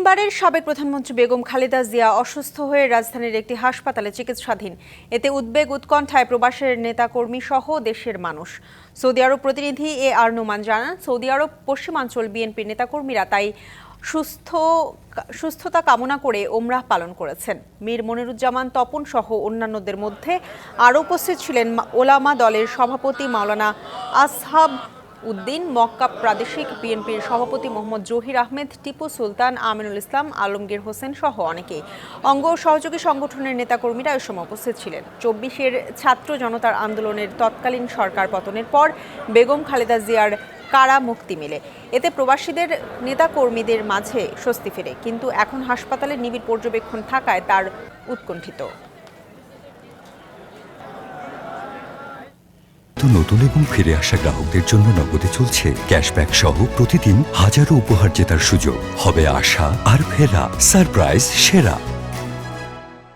মিয়ানমারের সাবেক প্রধানমন্ত্রী বেগম খালেদা জিয়া অসুস্থ হয়ে রাজধানীর একটি হাসপাতালে চিকিৎসাধীন। এতে উদ্বেগ উৎকণ্ঠায় প্রবাসের নেতাকর্মী সহ দেশের মানুষ। সৌদি আরব প্রতিনিধি আর নোমান জানান, সৌদি আরব পশ্চিমাঞ্চল বিএনপির নেতাকর্মীরা তাই সুস্থতা কামনা করে ওমরাহ পালন করেছেন। মীর মনিরুজ্জামান তপন সহ অন্যান্যদের মধ্যে আরও উপস্থিত ছিলেন ওলামা দলের সভাপতি মাওলানা আসহাব উদ্দিন, মক্কা প্রাদেশিক বিএনপির সভাপতি মোহাম্মদ জহির আহমেদ, টিপু সুলতান, আমিনুল ইসলাম, আলমগীর হোসেন সহ অনেকেই। অঙ্গ সহযোগী সংগঠনের নেতাকর্মীরা এ সময় উপস্থিত ছিলেন। ২৪-এর ছাত্র জনতার আন্দোলনের তৎকালীন সরকার পতনের পর বেগম খালেদা জিয়ার কারা মুক্তি মেলে। এতে প্রবাসীদের নেতাকর্মীদের মাঝে স্বস্তি ফেরে, কিন্তু এখন হাসপাতালে নিবিড় পর্যবেক্ষণ থাকায় তার উৎকণ্ঠিত। নতুন এবং ফিরে আসা গ্রাহকদের জন্য নগদে চলছে ক্যাশব্যাক সহ প্রতিদিন হাজারো উপহার জেতার সুযোগ। হবে আশা আর ফেরা, সারপ্রাইজ সেরা।